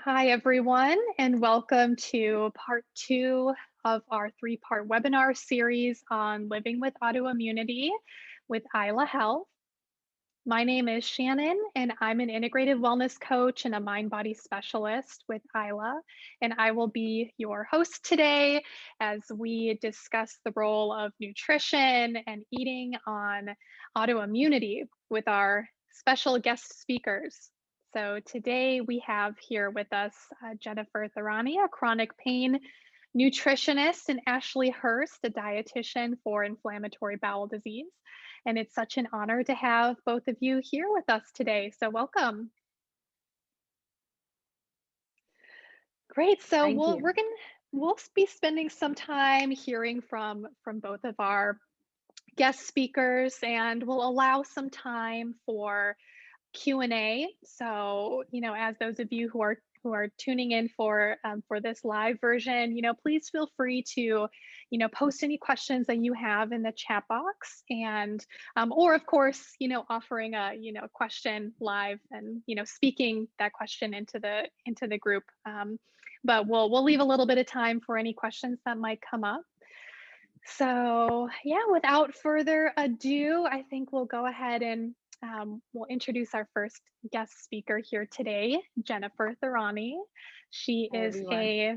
Hi, everyone, and welcome to part two of our three-part webinar series on living with autoimmunity with Aila Health. My name is Shannon, and I'm an integrative wellness coach and a mind-body specialist with Aila, and I will be your host today as we discuss the role of nutrition and eating on autoimmunity with our special guest speakers. So today we have here with us Jenifer Tharani, a chronic pain nutritionist, and Ashley Hurst, a dietitian for inflammatory bowel disease. And it's such an honor to have both of you here with us today. So welcome. Great. So Thank you. we'll be spending some time hearing from both of our guest speakers, and we'll allow some time for Q&A. So, as those of you who are tuning in for this live version, please feel free to, post any questions that you have in the chat box, and or of course, offering a question live and speaking that question into the group. But we'll leave a little bit of time for any questions that might come up. So yeah, without further ado, I think we'll go ahead and we'll introduce our first guest speaker here today, Jenifer Tharani. She Hi, is everyone. a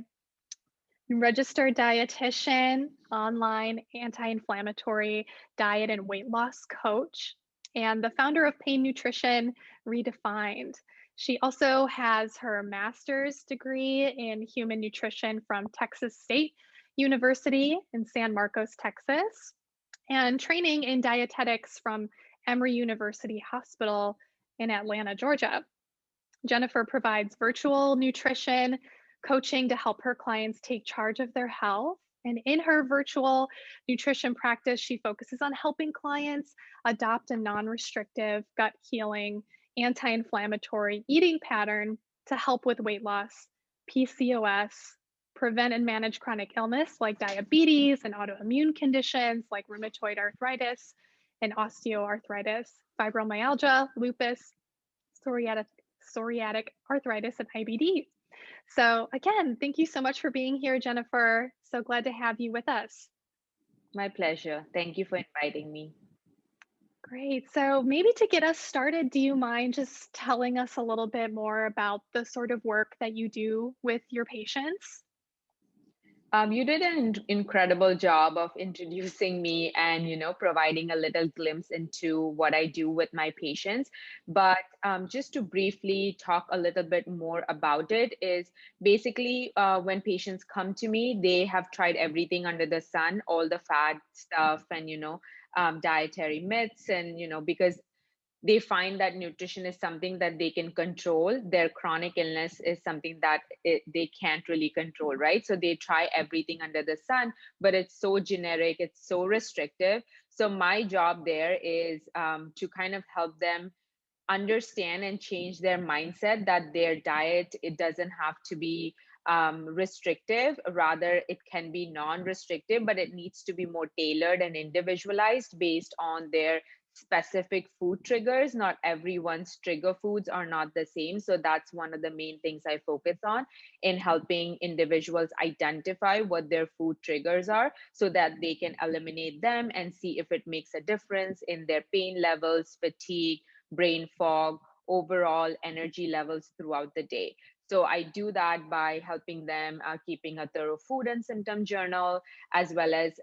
registered dietitian, online anti-inflammatory diet and weight loss coach, and the founder of Pain Nutrition Redefined. She also has her master's degree in human nutrition from Texas State University in San Marcos, Texas, and training in dietetics from Emory University Hospital in Atlanta, Georgia. Jenifer provides virtual nutrition coaching to help her clients take charge of their health. And in her virtual nutrition practice, she focuses on helping clients adopt a non restrictive, gut healing, anti inflammatory eating pattern to help with weight loss, PCOS, prevent and manage chronic illness like diabetes and autoimmune conditions like rheumatoid arthritis and osteoarthritis, fibromyalgia, lupus, psoriatic arthritis, and IBD. So again, thank you so much for being here, Jenifer. So glad to have you with us. My pleasure. Thank you for inviting me. Great. So maybe to get us started, do you mind just telling us a little bit more about the sort of work that you do with your patients? You did an incredible job of introducing me and providing a little glimpse into what I do with my patients. But just to briefly talk a little bit more about it is basically when patients come to me, they have tried everything under the sun, all the fad stuff, and dietary myths, and because they find that nutrition is something that they can control. Their chronic illness is something that they can't really control, right? So they try everything under the sun, but it's so generic, it's so restrictive. So my job there is to kind of help them understand and change their mindset that their diet, it doesn't have to be restrictive. Rather, it can be non-restrictive, but it needs to be more tailored and individualized based on their specific food triggers. Not everyone's trigger foods are not the same. So that's one of the main things I focus on in helping individuals identify what their food triggers are so that they can eliminate them and see if it makes a difference in their pain levels, fatigue, brain fog, overall energy levels throughout the day. So I do that by helping them keeping a thorough food and symptom journal, as well as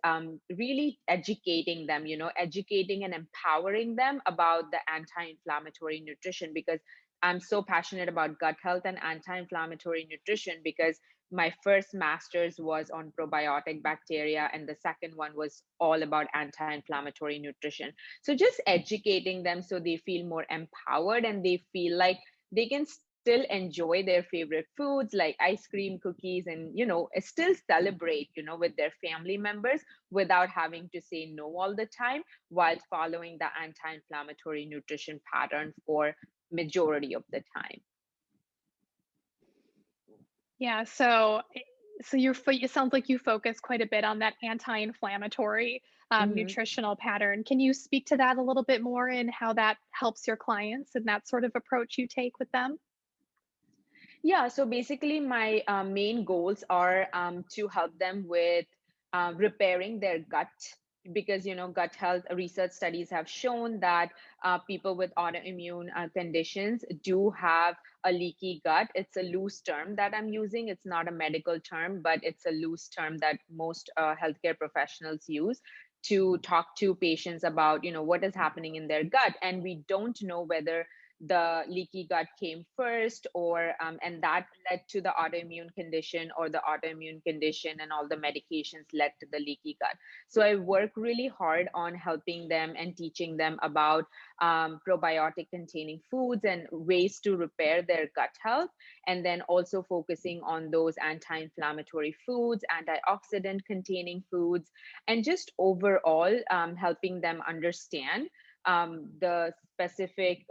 really educating them, educating and empowering them about the anti-inflammatory nutrition, because I'm so passionate about gut health and anti-inflammatory nutrition because my first master's was on probiotic bacteria and the second one was all about anti-inflammatory nutrition. So just educating them so they feel more empowered and they feel like they can still enjoy their favorite foods like ice cream, cookies, and still celebrate with their family members without having to say no all the time, while following the anti-inflammatory nutrition pattern for majority of the time. Yeah, so it sounds like you focus quite a bit on that anti-inflammatory Mhm. nutritional pattern. Can you speak to that a little bit more and how that helps your clients and that sort of approach you take with them? Yeah, so basically, my main goals are to help them with repairing their gut, because gut health research studies have shown that people with autoimmune conditions do have a leaky gut. It's a loose term that I'm using. It's not a medical term, but it's a loose term that most healthcare professionals use to talk to patients about what is happening in their gut, and we don't know whether the leaky gut came first, or and that led to the autoimmune condition, or the autoimmune condition and all the medications led to the leaky gut. So I work really hard on helping them and teaching them about probiotic containing foods and ways to repair their gut health, and then also focusing on those anti-inflammatory foods, antioxidant containing foods, and just overall helping them understand the specific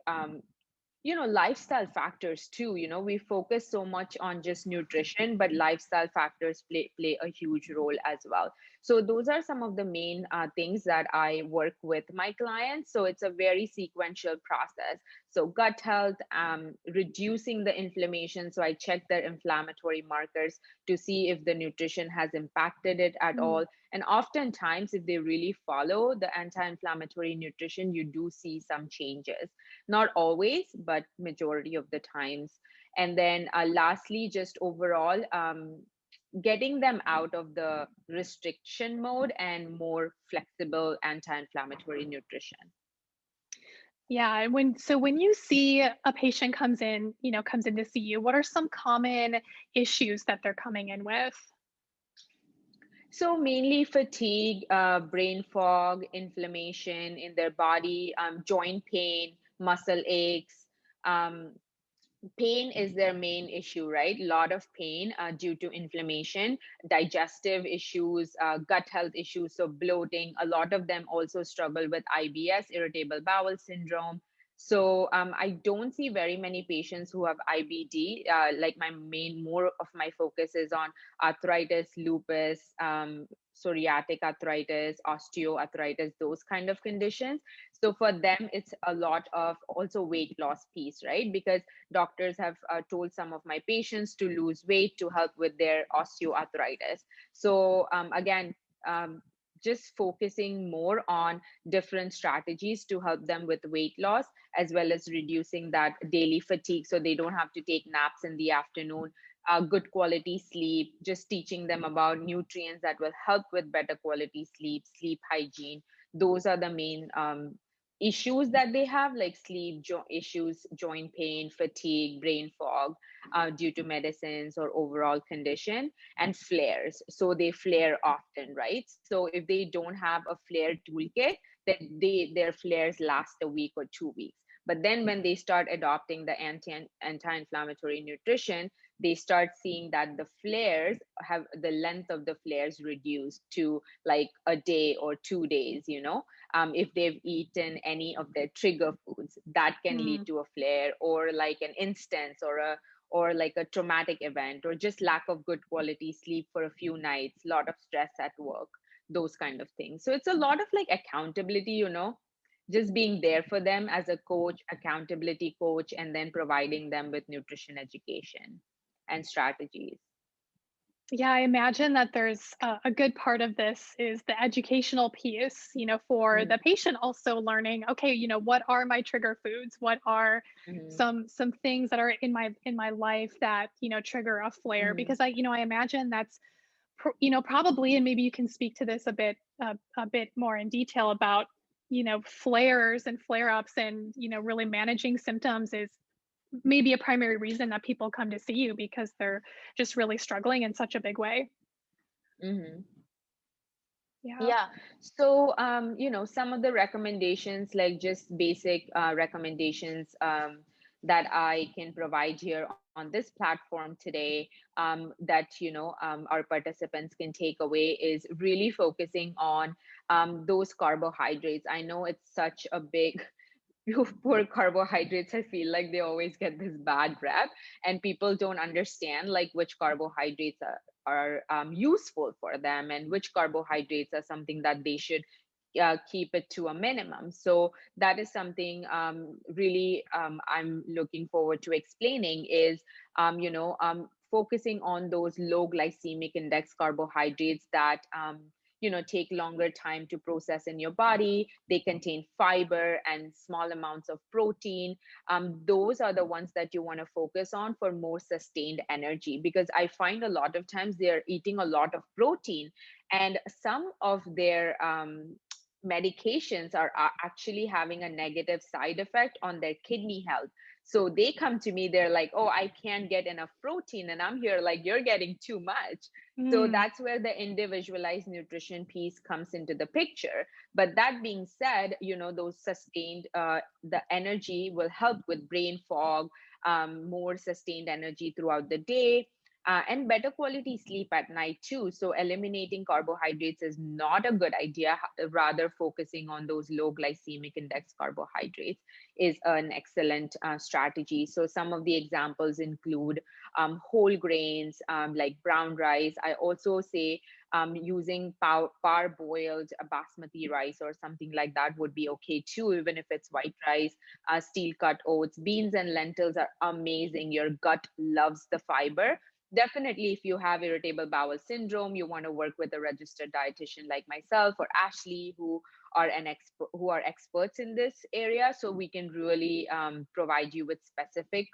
lifestyle factors too. We focus so much on just nutrition, but lifestyle factors play a huge role as well. So those are some of the main things that I work with my clients. So it's a very sequential process. So gut health, reducing the inflammation, so I check their inflammatory markers to see if the nutrition has impacted it at Mm. all. And oftentimes, if they really follow the anti-inflammatory nutrition, you do see some changes. Not always, but majority of the times. And then lastly, just overall, getting them out of the restriction mode and more flexible anti-inflammatory nutrition. Yeah, and when you see a patient comes in to see you, what are some common issues that they're coming in with? So mainly fatigue, brain fog, inflammation in their body, joint pain, muscle aches. Um, Pain is their main issue, right? A lot of pain due to inflammation, digestive issues, gut health issues, so bloating. A lot of them also struggle with IBS, irritable bowel syndrome. So I don't see very many patients who have IBD. Like more of my focus is on arthritis, lupus, psoriatic arthritis, osteoarthritis, those kind of conditions. So for them, it's a lot of also weight loss piece, right? Because doctors have told some of my patients to lose weight to help with their osteoarthritis. So again, um, just focusing more on different strategies to help them with weight loss, as well as reducing that daily fatigue so they don't have to take naps in the afternoon. Good quality sleep, just teaching them about nutrients that will help with better quality sleep, sleep hygiene. Those are the main issues that they have, like issues, joint pain, fatigue, brain fog, due to medicines or overall condition, and flares. So they flare often, right? So if they don't have a flare toolkit, then their flares last a week or 2 weeks. But then when they start adopting the anti-inflammatory nutrition, they start seeing that the flares have the length of the flares reduced to like a day or 2 days. If they've eaten any of their trigger foods, that can lead Mm. to a flare, or like an instance, or like a traumatic event, or just lack of good quality sleep for a few nights, lot of stress at work, those kind of things. So it's a lot of like accountability, just being there for them as a coach, accountability coach, and then providing them with nutrition education and strategies. Yeah, I imagine that there's a good part of this is the educational piece, for the patient also learning, okay, what are my trigger foods? What are Mm-hmm. some things that are in my life that, trigger a flare? Mm-hmm. Because I imagine that's probably, and maybe you can speak to this a bit more in detail about, flares and flare-ups and, really managing symptoms is maybe a primary reason that people come to see you because they're just really struggling in such a big way. Mm-hmm. Yeah. Yeah. So, some of the recommendations, like just basic recommendations that I can provide here on this platform today, that, our participants can take away, is really focusing on those carbohydrates. I know it's such a big poor carbohydrates. I feel like they always get this bad rap, and people don't understand like which carbohydrates are useful for them, and which carbohydrates are something that they should keep it to a minimum. So that is something really I'm looking forward to explaining is, focusing on those low glycemic index carbohydrates that, take longer time to process in your body. They contain fiber and small amounts of protein. Those are the ones that you want to focus on for more sustained energy, because I find a lot of times they're eating a lot of protein, and some of their medications are actually having a negative side effect on their kidney health. So they come to me, they're like, oh, I can't get enough protein. And I'm here like, you're getting too much. So Mm, that's where the individualized nutrition piece comes into the picture. But that being said, those sustained, the energy will help with brain fog, more sustained energy throughout the day, and better quality sleep at night too. So eliminating carbohydrates is not a good idea. Rather, focusing on those low glycemic index carbohydrates is an excellent strategy. So some of the examples include whole grains, like brown rice. I also say using parboiled basmati rice or something like that would be okay too, even if it's white rice. Steel cut oats, beans and lentils are amazing. Your gut loves the fiber. Definitely, if you have irritable bowel syndrome, you want to work with a registered dietitian like myself or Ashley, who are experts in this area, so we can really provide you with specific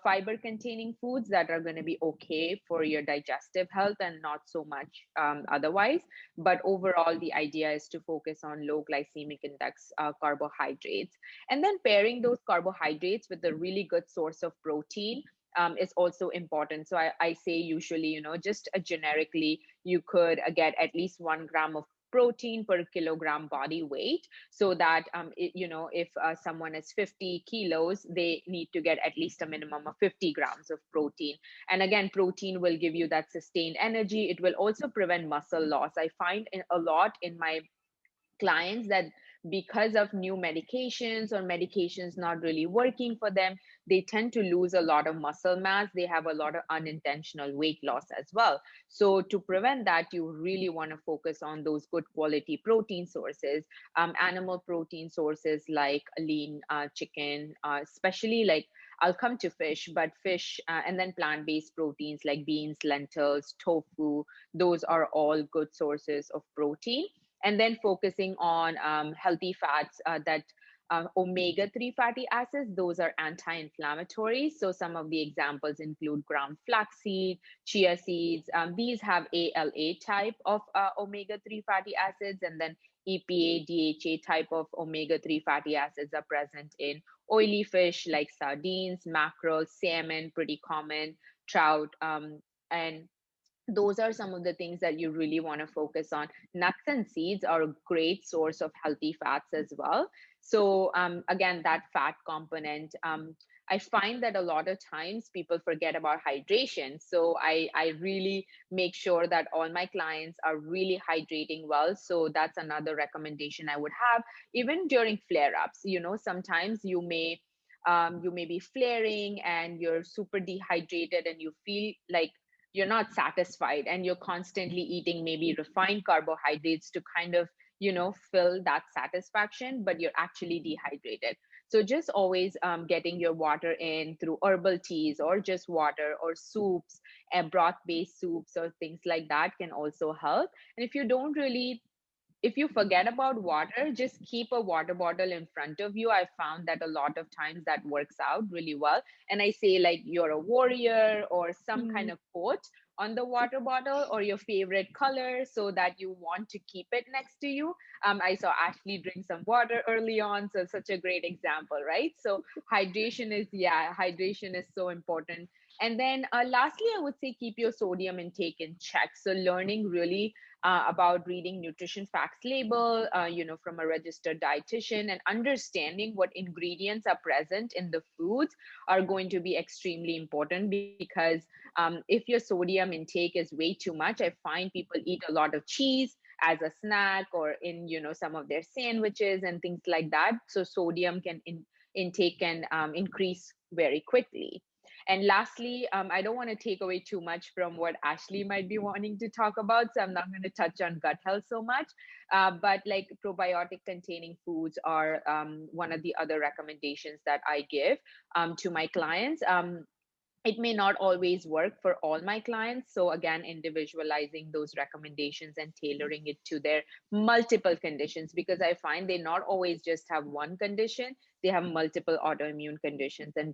fiber containing foods that are going to be okay for your digestive health and not so much otherwise. But overall, the idea is to focus on low glycemic index carbohydrates, and then pairing those carbohydrates with a really good source of protein is also important. So I say usually, just generically, you could get at least 1 gram of protein per kilogram body weight, so that if someone is 50 kilos, they need to get at least a minimum of 50 grams of protein. And again, protein will give you that sustained energy. It will also prevent muscle loss. I find a lot in my clients that because of new medications or medications not really working for them, they tend to lose a lot of muscle mass. They have a lot of unintentional weight loss as well. So to prevent that, you really want to focus on those good quality protein sources, animal protein sources like lean chicken, especially like, I'll come to fish, but fish, and then plant based proteins like beans, lentils, tofu. Those are all good sources of protein. And then focusing on healthy fats, that omega-3 fatty acids, those are anti-inflammatory. So some of the examples include ground flaxseed, chia seeds. These have ALA type of omega-3 fatty acids, and then EPA, DHA type of omega-3 fatty acids are present in oily fish like sardines, mackerel, salmon, pretty common, trout, and those are some of the things that you really want to focus on. Nuts and seeds are a great source of healthy fats as well. So again, that fat component, I find that a lot of times people forget about hydration. So I really make sure that all my clients are really hydrating well. So that's another recommendation I would have. Even during flare-ups, sometimes you may be flaring and you're super dehydrated and you feel like you're not satisfied, and you're constantly eating maybe refined carbohydrates to kind of fill that satisfaction, but you're actually dehydrated. So just always getting your water in through herbal teas or just water or soups and broth based soups or things like that can also help. And if you forget about water, just keep a water bottle in front of you. I found that a lot of times that works out really well. And I say, like, you're a warrior or some kind mm, of quote on the water bottle or your favorite color so that you want to keep it next to you. I saw Ashley drink some water early on. So, such a great example, right? So, hydration is so important. And then lastly, I would say keep your sodium intake in check. So, learning really about reading nutrition facts label, from a registered dietitian, and understanding what ingredients are present in the foods are going to be extremely important, because if your sodium intake is way too much, I find people eat a lot of cheese as a snack or in some of their sandwiches and things like that. So sodium intake can increase very quickly. And lastly, I don't want to take away too much from what Ashley might be wanting to talk about, so I'm not going to touch on gut health so much. But like probiotic containing foods are one of the other recommendations that I give to my clients. It may not always work for all my clients. So again, individualizing those recommendations and tailoring it to their multiple conditions, because I find they not always just have one condition, they have multiple autoimmune conditions, and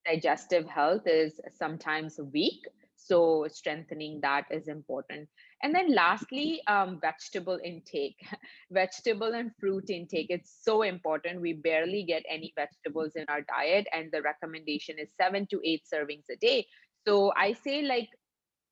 digestive health is sometimes weak. So strengthening that is important. And then lastly, vegetable intake. Vegetable and fruit intake, it's so important. We barely get any vegetables in our diet, and the recommendation is 7 to 8 servings a day. So I say, like,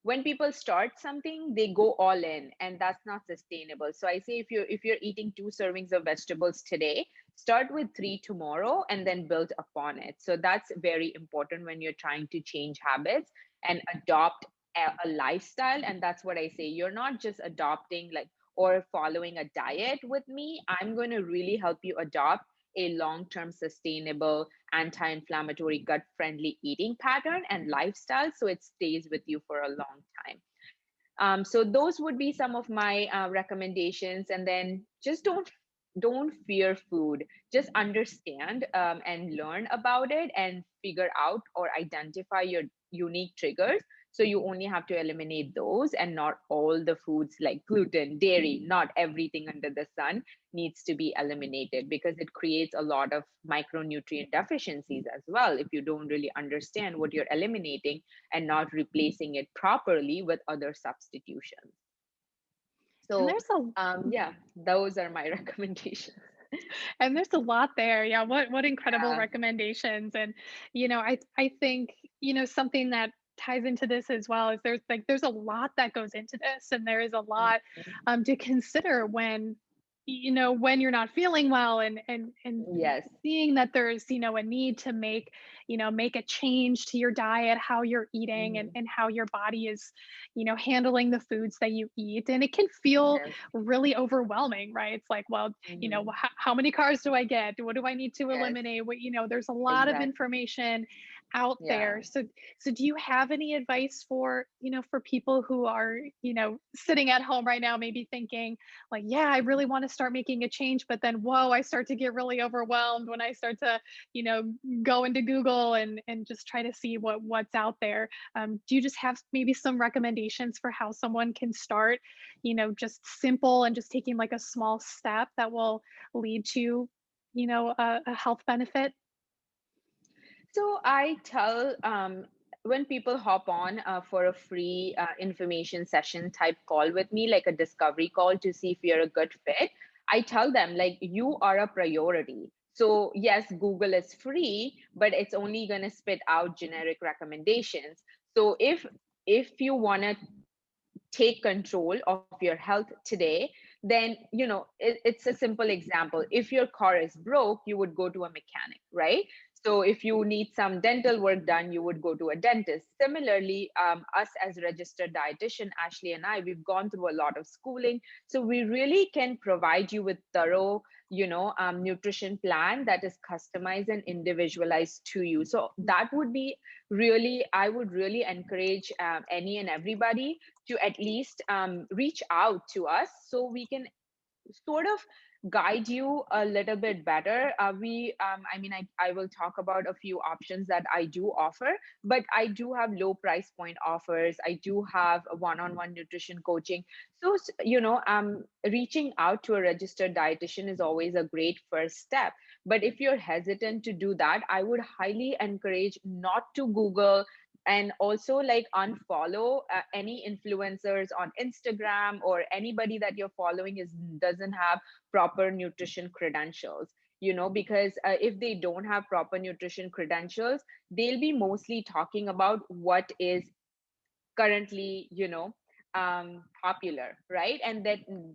when people start something, they go all in, and that's not sustainable. So I say, if you're eating 2 servings of vegetables today, start with 3 tomorrow and then build upon it. So that's very important when you're trying to change habits and adopt a lifestyle. And that's what I say, you're not just adopting like or following a diet with me. I'm going to really help you adopt a long-term sustainable anti-inflammatory gut friendly eating pattern and lifestyle, so it stays with you for a long time. So those would be some of my recommendations. And then just don't fear food. Just understand and learn about it and figure out or identify your unique triggers. So you only have to eliminate those, and not all the foods like gluten, dairy, not everything under the sun needs to be eliminated, because it creates a lot of micronutrient deficiencies as well if you don't really understand what you're eliminating and not replacing it properly with other substitutions. And So, yeah, those are my recommendations. there's a lot there. Yeah, what incredible Yeah. recommendations. And I think, something that ties into this as well is there's a lot that goes into this, and there is a lot Mhm. to consider when when you're not feeling well, and Yes. seeing that there's a need to make a change to your diet, how you're eating, and Mhm. how your body is handling the foods that you eat. And it can feel Yes. really overwhelming, right? It's like, well, Mhm. how many cars do I get? What do I need to Yes. eliminate? There's a lot of Exactly. information out Yeah. there. So do you have any advice for for people who are sitting at home right now, maybe thinking like, yeah, I really want to start making a change, but then whoa, I start to get really overwhelmed when I start to you know go into Google and just try to see what's out there. Do you just have maybe some recommendations for how someone can start, just simple and just taking like a small step that will lead to a health benefit? So I tell when people hop on for a free information session type call with me, like a discovery call to see if you're a good fit, I tell them, like, you are a priority. So yes, Google is free, but it's only going to spit out generic recommendations. So if you want to take control of your health today, then it's a simple example. If your car is broke, you would go to a mechanic, right? So if you need some dental work done, you would go to a dentist. Similarly, us as registered dietitian, Ashley and I, we've gone through a lot of schooling, so we really can provide you with thorough nutrition plan that is customized and individualized to you. So that would be really, I would really encourage any and everybody to at least reach out to us so we can sort of guide you a little bit better. I will talk about a few options that I do offer, but I do have low price point offers. I do have a one-on-one nutrition coaching. So, reaching out to a registered dietitian is always a great first step. But if you're hesitant to do that, I would highly encourage not to Google, and also like unfollow any influencers on Instagram, or anybody that you're following is doesn't have proper nutrition credentials, because if they don't have proper nutrition credentials, they'll be mostly talking about what is currently popular, right? And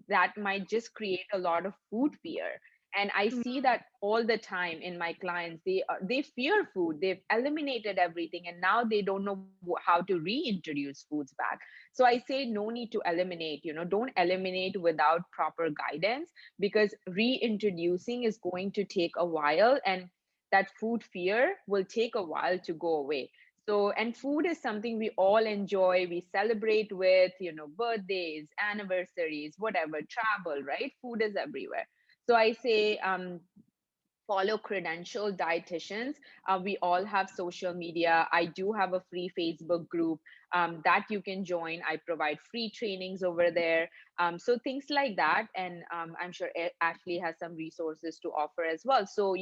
that might just create a lot of food fear. And I see that all the time in my clients. They fear food, they've eliminated everything, and now they don't know how to reintroduce foods back. So I say, no need to eliminate. Don't eliminate without proper guidance, because reintroducing is going to take a while. And that food fear will take a while to go away. So, and food is something we all enjoy, we celebrate with, birthdays, anniversaries, whatever, travel, right? Food is everywhere. So I say, follow credentialed dietitians. We all have social media. I do have a free Facebook group that you can join. I provide free trainings over there. So things like that. And I'm sure Ashley has some resources to offer as well. So,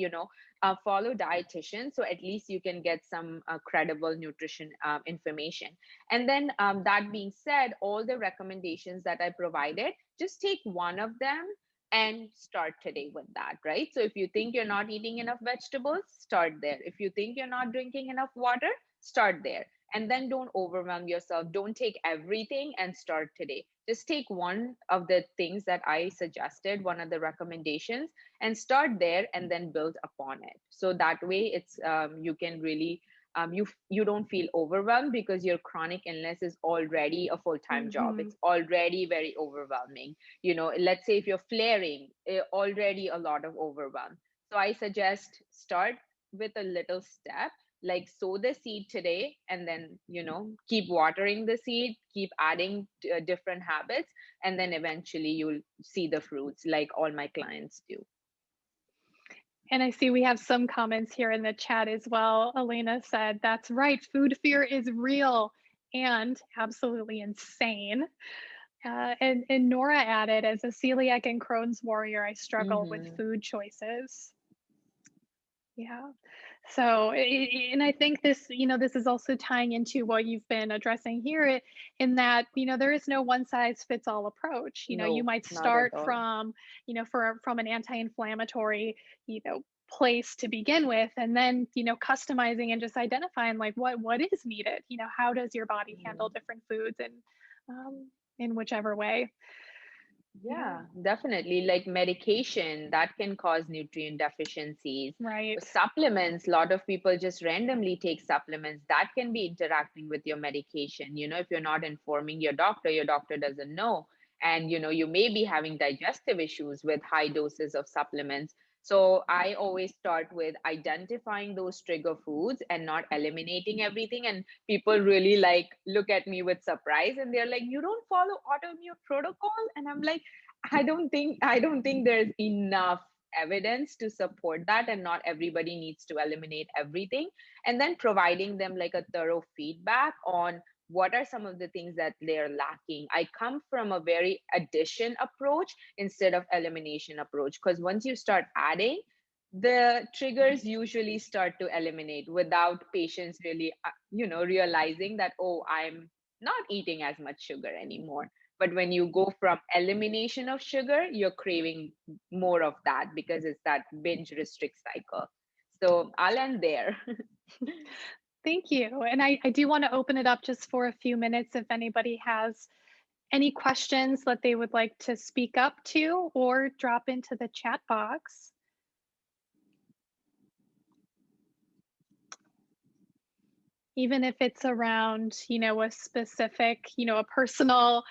follow dietitians. So at least you can get some credible nutrition information. And then that being said, all the recommendations that I provided, just take one of them and start today with that, right? So if you think you're not eating enough vegetables, start there. If you think you're not drinking enough water, start there. And then don't overwhelm yourself. Don't take everything and start today. Just take one of the things that I suggested, one of the recommendations, and start there and then build upon it. So that way it's you can really you don't feel overwhelmed because your chronic illness is already a full-time job. Mm-hmm. It's already very overwhelming. Let's say if you're flaring, already a lot of overwhelm. So I suggest start with a little step, like sow the seed today, and then keep watering the seed, keep adding different habits, and then eventually you'll see the fruits, like all my clients do. And I see we have some comments here in the chat as well. Elena said, that's right, food fear is real and absolutely insane. And Nora added, as a celiac and Crohn's warrior, I struggle with Mm-hmm. food choices. Yeah. So, and I think this, this is also tying into what you've been addressing here, in that, there is no one size fits all approach. You No, might not at start all. from, from an anti-inflammatory, place to begin with, and then, customizing and just identifying like what is needed. How does your body handle Mhm. different foods, and in whichever way. Yeah. Yeah, definitely. Like medication, that can cause nutrient deficiencies. Right. Supplements, a lot of people just randomly take supplements that can be interacting with your medication. If you're not informing your doctor doesn't know. And, you may be having digestive issues with high doses of supplements. So I always start with identifying those trigger foods and not eliminating everything. And people really like look at me with surprise and they're like, you don't follow autoimmune protocol? And I'm like, I don't think there's enough evidence to support that, and not everybody needs to eliminate everything. And then providing them like a thorough feedback on what are some of the things that they're lacking. I come from a very addition approach instead of elimination approach, because once you start adding, the triggers usually start to eliminate without patients really realizing that, oh, I'm not eating as much sugar anymore. But when you go from elimination of sugar, you're craving more of that because it's that binge restrict cycle. So I'll end there. Thank you. And I do want to open it up just for a few minutes if anybody has any questions that they would like to speak up to or drop into the chat box. Even if it's around, a specific, a personal,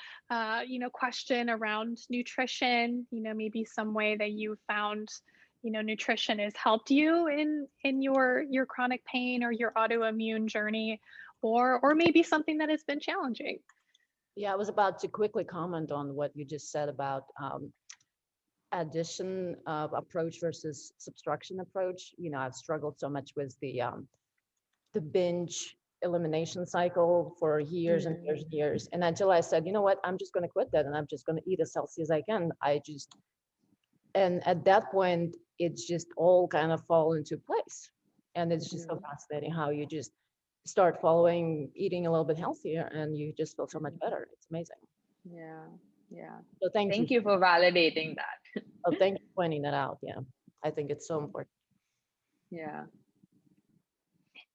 question around nutrition, maybe some way that you found, nutrition has helped you in your chronic pain or your autoimmune journey, or maybe something that has been challenging. Yeah, I was about to quickly comment on what you just said about addition approach versus subtraction approach. I've struggled so much with the binge elimination cycle for years and years and Mm, years. And until I said, you know what, I'm just going to quit that and I'm just going to eat as healthy as I can. And at that point, it's just all kind of fall into place. And it's just so mm, fascinating how you just start following eating a little bit healthier and you just feel so much mm. better. It's amazing. Yeah, yeah. So thank you. Thank you for validating that. Oh, thank you for pointing that out. Yeah, I think it's so important. Yeah.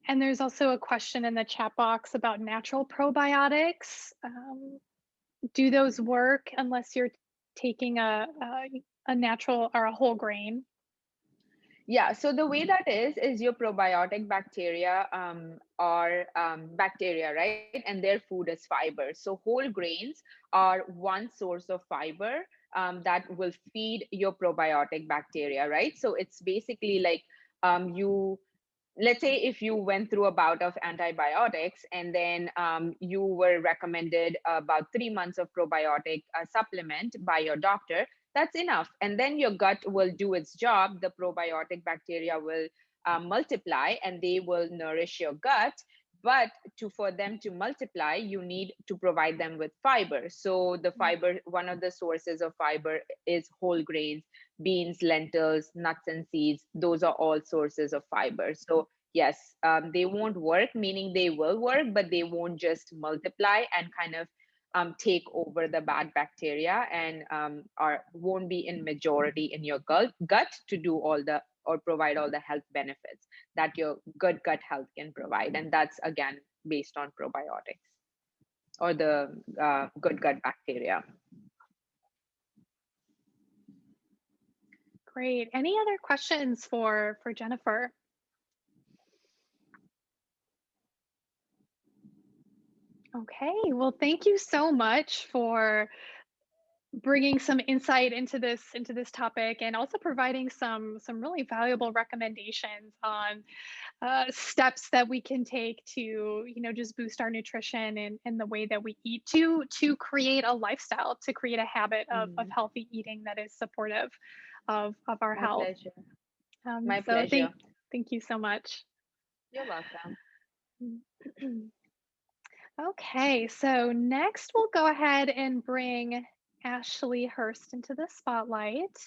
And there's also a question in the chat box about natural probiotics. Do those work unless you're taking a natural or a whole grain? Yeah, so the way that is your probiotic bacteria are bacteria, right? And their food is fiber. So whole grains are one source of fiber that will feed your probiotic bacteria, right? So it's basically like you, let's say if you went through a bout of antibiotics and then you were recommended about 3 months of probiotic supplement by your doctor, that's enough. And then your gut will do its job. The probiotic bacteria will multiply and they will nourish your gut. But for them to multiply, you need to provide them with fiber. So the fiber, one of the sources of fiber is whole grains, beans, lentils, nuts, and seeds. Those are all sources of fiber. So yes, they won't work, meaning they will work, but they won't just multiply and kind of take over the bad bacteria, and won't be in majority in your gut to do all the, or provide all the health benefits that your good gut health can provide. And that's again based on probiotics or the good gut bacteria. Great. Any other questions for Jenifer? Okay, well, thank you so much for bringing some insight into this topic, and also providing some really valuable recommendations on steps that we can take to, just boost our nutrition and the way that we eat to create a lifestyle, to create a habit of healthy eating that is supportive of our My health. pleasure. My pleasure. Thank you so much. You're welcome. Okay, so next we'll go ahead and bring Ashley Hurst into the spotlight.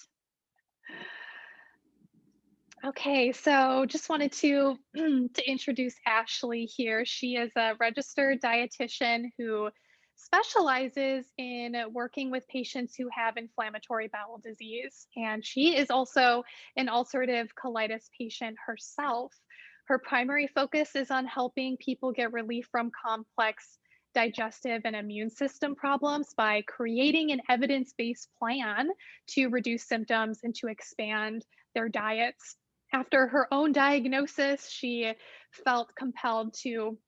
Okay, so just wanted to introduce Ashley here. She is a registered dietitian who specializes in working with patients who have inflammatory bowel disease. And she is also an ulcerative colitis patient herself. Her primary focus is on helping people get relief from complex digestive and immune system problems by creating an evidence-based plan to reduce symptoms and to expand their diets. After her own diagnosis, she felt compelled to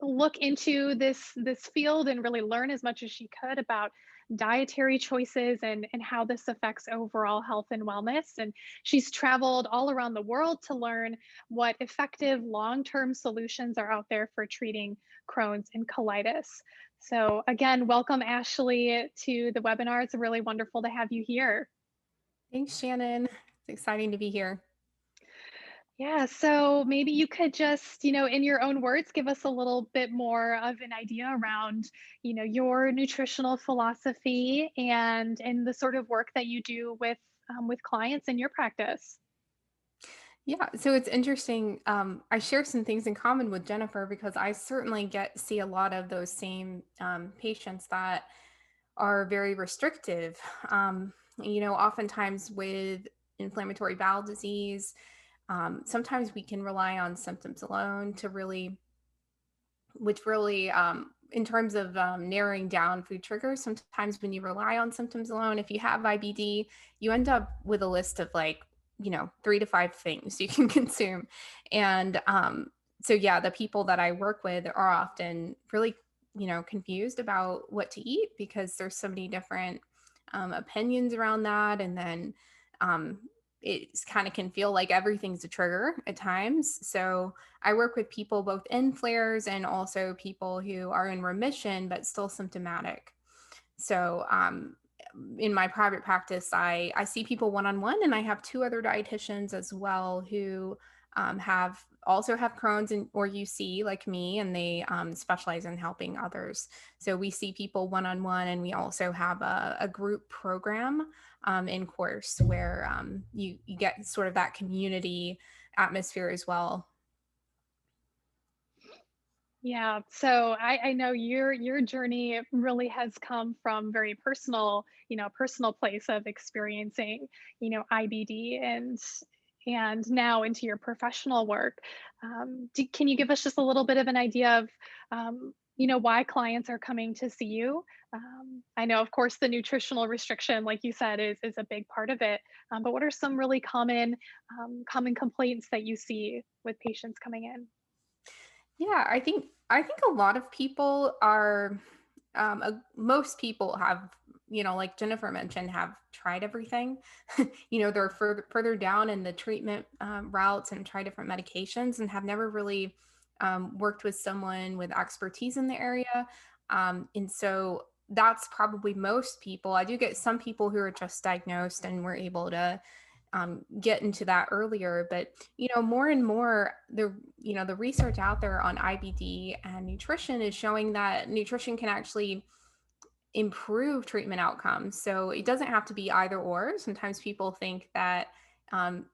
look into this field and really learn as much as she could about dietary choices and how this affects overall health and wellness. And she's traveled all around the world to learn what effective long-term solutions are out there for treating Crohn's and colitis. So again, welcome Ashley to the webinar. It's really wonderful to have you here. Thanks, Shannon. It's exciting to be here. Yeah, so maybe you could just, in your own words, give us a little bit more of an idea around, your nutritional philosophy and the sort of work that you do with clients in your practice. Yeah, so it's interesting. I share some things in common with Jenifer because I certainly see a lot of those same patients that are very restrictive. Oftentimes with inflammatory bowel disease, sometimes we can rely on symptoms alone to really, in terms of narrowing down food triggers, sometimes when you rely on symptoms alone, if you have IBD, you end up with a list of 3 to 5 things you can consume. And so yeah, the people that I work with are often really, confused about what to eat because there's so many different opinions around that. And then it kind of can feel like everything's a trigger at times. So I work with people both in flares and also people who are in remission, but still symptomatic. So in my private practice, I see people one-on-one, and I have 2 other dietitians as well who also have Crohn's or UC like me, and they specialize in helping others. So we see people one-on-one, and we also have a group program in course where you get sort of that community atmosphere as well. Yeah, so I know your journey really has come from very personal place of experiencing, IBD and now into your professional work. Can you give us just a little bit of an idea of, why clients are coming to see you? I know, of course, the nutritional restriction, like you said, is a big part of it. But what are some really common complaints that you see with patients coming in? Yeah, I think a lot of people are, most people have like Jenifer mentioned, have tried everything. They're further down in the treatment routes and try different medications and have never really worked with someone with expertise in the area. And so that's probably most people. I do get some people who are just diagnosed and we're able to get into that earlier, but more and more the research out there on IBD and nutrition is showing that nutrition can actually improve treatment outcomes. So it doesn't have to be either or. Sometimes people think that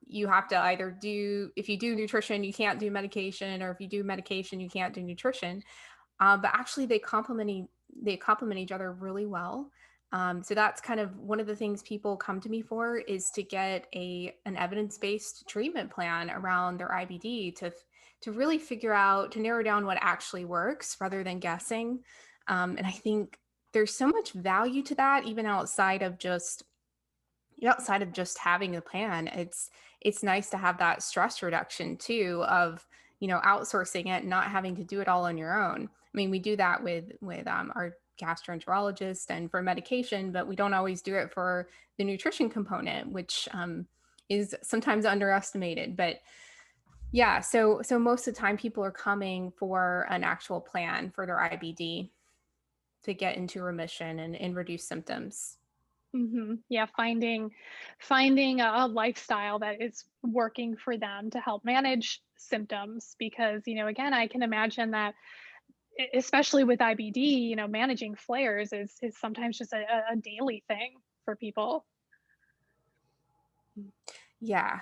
you have to either if you do nutrition, you can't do medication, or if you do medication, you can't do nutrition. But actually they complement each other really well. So that's kind of one of the things people come to me for, is to get an evidence-based treatment plan around their IBD to really figure out, to narrow down what actually works rather than guessing. And I think there's so much value to that, even outside of just having a plan. It's nice to have that stress reduction too, of outsourcing it, not having to do it all on your own. I mean, we do that with our gastroenterologist and for medication, but we don't always do it for the nutrition component, which is sometimes underestimated. But yeah, so most of the time people are coming for an actual plan for their IBD to get into remission and reduce symptoms. Yeah, finding a lifestyle that is working for them to help manage symptoms, because again, I can imagine that, especially with IBD, managing flares is sometimes just a daily thing for people. Yeah,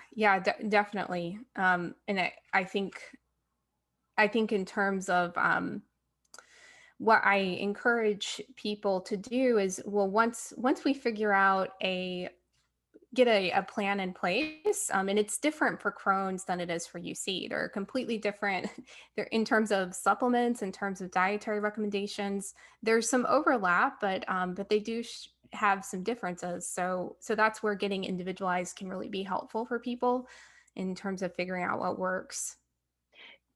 definitely. And I think in terms of what I encourage people to do is, well, once we figure out get a plan in place, and it's different for Crohn's than it is for UC. They're completely different. They're in terms of supplements, in terms of dietary recommendations. There's some overlap, but they do have some differences. So that's where getting individualized can really be helpful for people in terms of figuring out what works.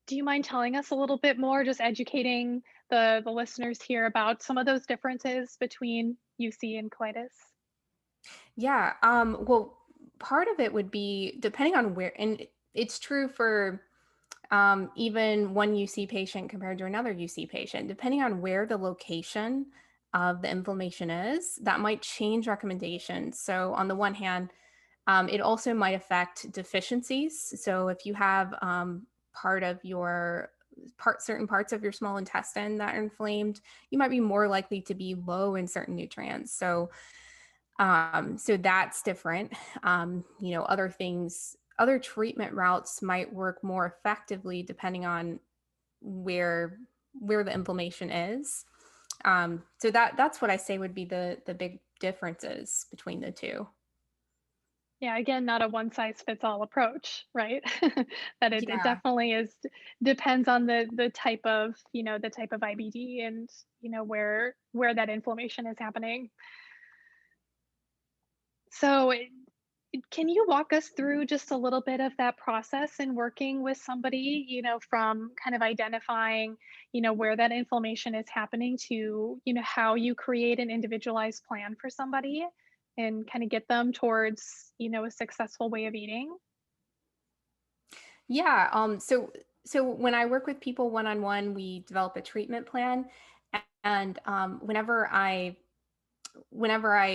Do you mind telling us a little bit more, just educating the listeners here about some of those differences between UC and colitis? Yeah. Well, part of it would be depending on where, and it's true for even one UC patient compared to another UC patient, depending on where the location of the inflammation is, that might change recommendations. So on the one hand, it also might affect deficiencies. So if you have certain parts of your small intestine that are inflamed, you might be more likely to be low in certain nutrients. So that's different. Other treatment routes might work more effectively depending on where the inflammation is. So that's what I say would be the big differences between the two. Yeah, again, not a one size fits all approach, right? That it definitely depends on the type of IBD and where that inflammation is happening. So can you walk us through just a little bit of that process in working with somebody, from kind of identifying, where that inflammation is happening to, how you create an individualized plan for somebody and kind of get them towards, a successful way of eating? Yeah. So when I work with people one-on-one, we develop a treatment plan. And whenever I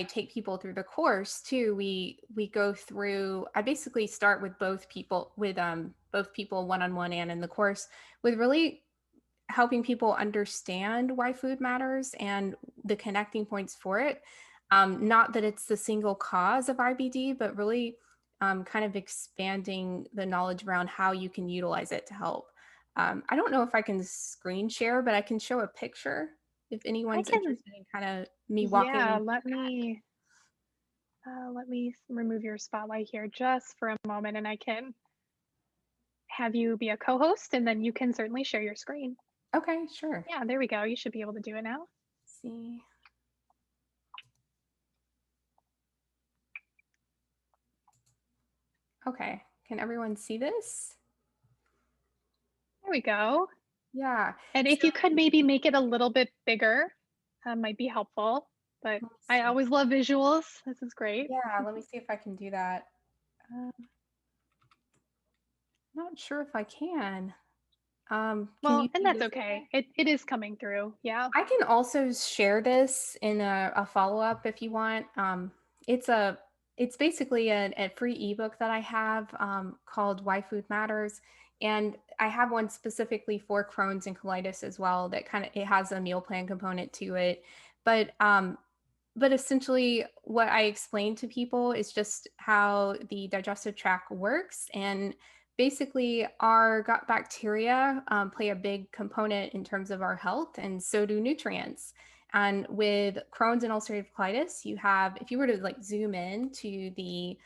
take people through the course too, we go through, I basically start with both people one-on-one and in the course, with really helping people understand why food matters and the connecting points for it. Not that it's the single cause of IBD, but really kind of expanding the knowledge around how you can utilize it to help. I don't know if I can screen share, but I can show a picture if anyone's interested in kind of me walking. Yeah, let me remove your spotlight here just for a moment, and I can have you be a co-host, and then you can certainly share your screen. Okay, sure. Yeah, there we go. You should be able to do it now. Let's see. Okay, can everyone see this? There we go. Yeah. And if you could maybe make it a little bit bigger, might be helpful. but Let me I see. always love visuals. This is great. Yeah, let me see if I can do that. Not sure if I can. Can Well, you and see that's this okay. okay? It is coming through. Yeah. I can also share this in a follow-up if you want. It's a it's basically a free ebook that I have called Why Food Matters. And I have one specifically for Crohn's and colitis as well that kind of it has a meal plan component to it. But essentially what I explain to people is just how the digestive tract works. And basically our gut bacteria play a big component in terms of our health, and so do nutrients. And with Crohn's and ulcerative colitis, you have, if you were to like zoom in to the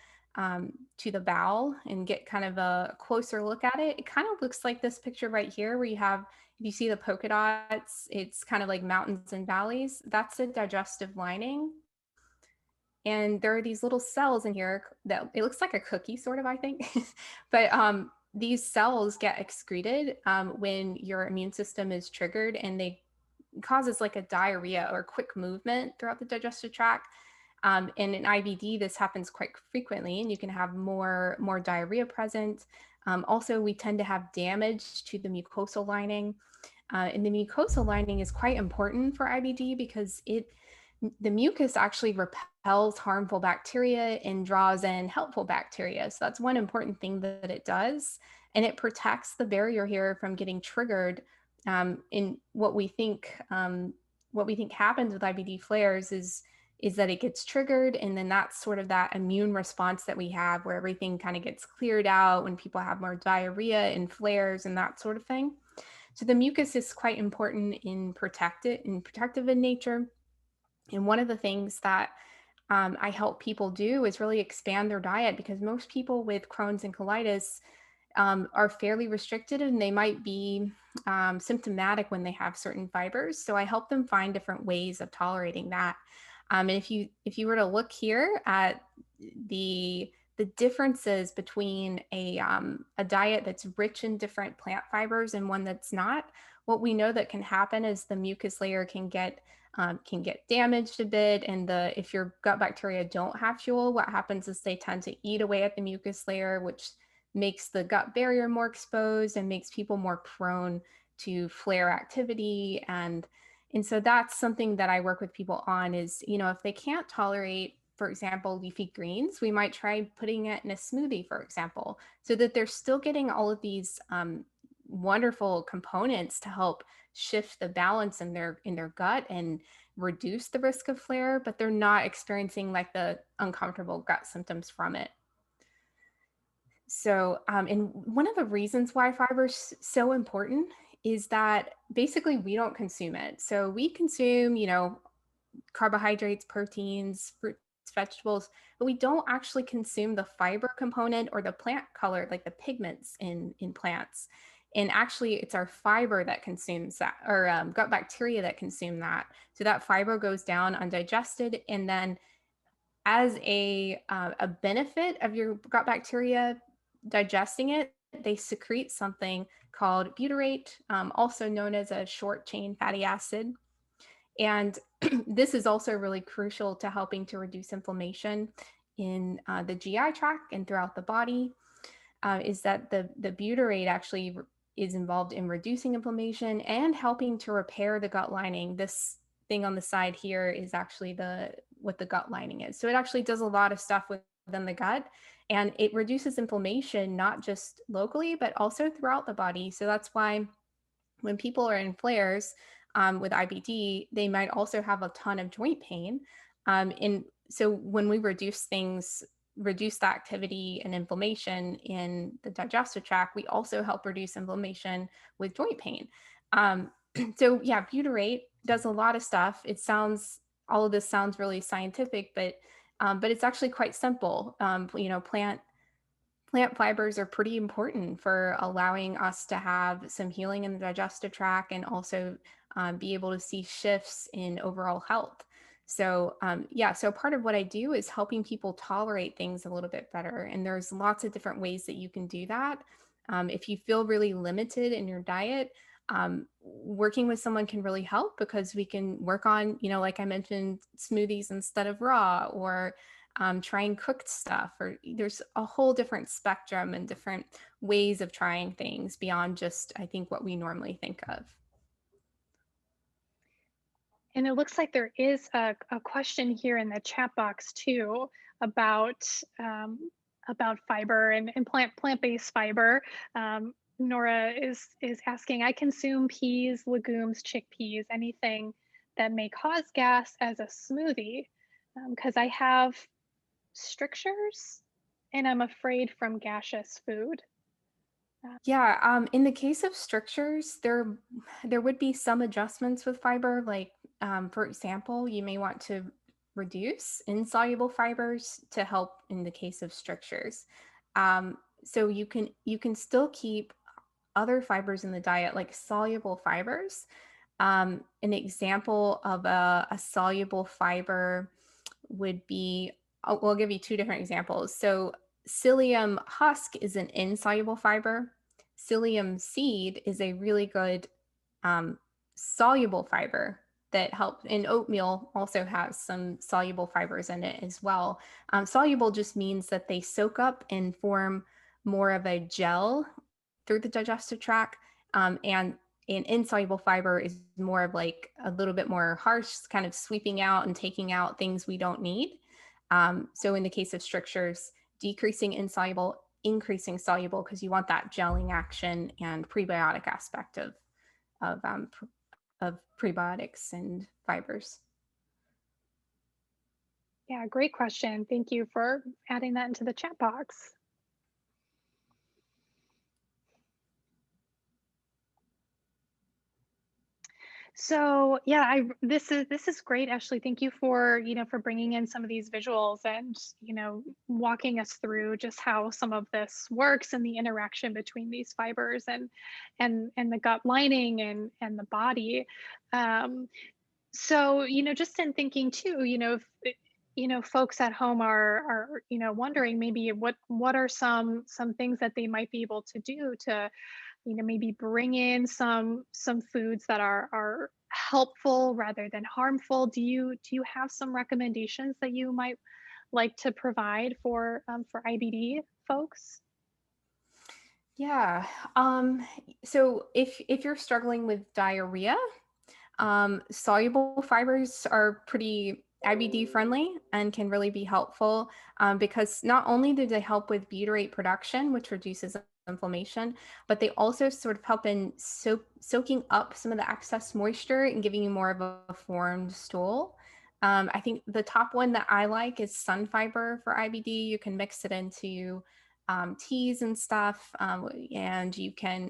bowel and get kind of a closer look at it, it kind of looks like this picture right here where you have, if you see the polka dots, it's kind of like mountains and valleys. That's the digestive lining. And there are these little cells in here that it looks like a cookie, sort of, I think. But these cells get excreted when your immune system is triggered, and they causes like a diarrhea or quick movement throughout the digestive tract. And in IBD, this happens quite frequently, and you can have more diarrhea present. Also, we tend to have damage to the mucosal lining. And the mucosal lining is quite important for IBD because the mucus actually repels harmful bacteria and draws in helpful bacteria. So that's one important thing that it does. And it protects the barrier here from getting triggered. In what we think happens with IBD flares is that it gets triggered, and then that's sort of that immune response that we have where everything kind of gets cleared out when people have more diarrhea and flares and that sort of thing. So the mucus is quite important in protective in nature. And one of the things that I help people do is really expand their diet, because most people with Crohn's and colitis are fairly restricted, and they might be symptomatic when they have certain fibers. So I help them find different ways of tolerating that. And if you were to look here at the differences between a diet that's rich in different plant fibers and one that's not, what we know that can happen is the mucus layer can get damaged a bit, and if your gut bacteria don't have fuel, what happens is they tend to eat away at the mucus layer, which makes the gut barrier more exposed and makes people more prone to flare activity. And so that's something that I work with people on is, if they can't tolerate, for example, leafy greens, we might try putting it in a smoothie, for example, so that they're still getting all of these wonderful components to help shift the balance in their gut and reduce the risk of flare, but they're not experiencing like the uncomfortable gut symptoms from it. So, and one of the reasons why fiber is so important is that basically we don't consume it. So we consume, carbohydrates, proteins, fruits, vegetables, but we don't actually consume the fiber component or the plant color, like the pigments in plants. And actually, it's our fiber that consumes that, or gut bacteria that consume that. So that fiber goes down undigested, and then as a benefit of your gut bacteria digesting it, they secrete something called butyrate, also known as a short chain fatty acid. And this is also really crucial to helping to reduce inflammation in the GI tract and throughout the body. Is that the butyrate actually is involved in reducing inflammation and helping to repair the gut lining. This thing on the side here is actually what the gut lining is. So it actually does a lot of stuff within the gut, and it reduces inflammation, not just locally, but also throughout the body. So that's why when people are in flares with IBD, they might also have a ton of joint pain. And so when we reduce the activity and inflammation in the digestive tract, we also help reduce inflammation with joint pain. So yeah, butyrate does a lot of stuff. All of this sounds really scientific, but it's actually quite simple. Plant fibers are pretty important for allowing us to have some healing in the digestive tract and also be able to see shifts in overall health. So so part of what I do is helping people tolerate things a little bit better. And there's lots of different ways that you can do that. If you feel really limited in your diet, working with someone can really help, because we can work on, like I mentioned, smoothies instead of raw, or trying cooked stuff, or there's a whole different spectrum and different ways of trying things beyond just, I think, what we normally think of. And it looks like there is a question here in the chat box too about fiber and plant-based fiber. Nora is asking, I consume peas, legumes, chickpeas, anything that may cause gas as a smoothie, because I have strictures and I'm afraid from gaseous food. Yeah, in the case of strictures, there would be some adjustments with fiber. Like, for example, you may want to reduce insoluble fibers to help in the case of strictures. So you can still keep other fibers in the diet, like soluble fibers. An example of a soluble fiber would be, we'll give you two different examples. So psyllium husk is an insoluble fiber. Psyllium seed is a really good soluble fiber that helps. And oatmeal also has some soluble fibers in it as well. Soluble just means that they soak up and form more of a gel through the digestive tract. And an insoluble fiber is more of like a little bit more harsh, kind of sweeping out and taking out things we don't need. So in the case of strictures, decreasing insoluble, increasing soluble, because you want that gelling action and prebiotic aspect of prebiotics and fibers. Yeah, great question. Thank you for adding that into the chat box. So yeah, this is great, Ashley. Thank you for for bringing in some of these visuals and walking us through just how some of this works and the interaction between these fibers and the gut lining and the body. So just in thinking too, if folks at home are wondering maybe what are some things that they might be able to do to maybe bring in some foods that are helpful rather than harmful. Do you have some recommendations that you might like to provide for IBD folks? Yeah. So if you're struggling with diarrhea, soluble fibers are pretty IBD friendly and can really be helpful, because not only do they help with butyrate production, which reduces inflammation, but they also sort of help in soaking up some of the excess moisture and giving you more of a formed stool. I think the top one that I like is sun fiber for IBD. You can mix it into teas and stuff, and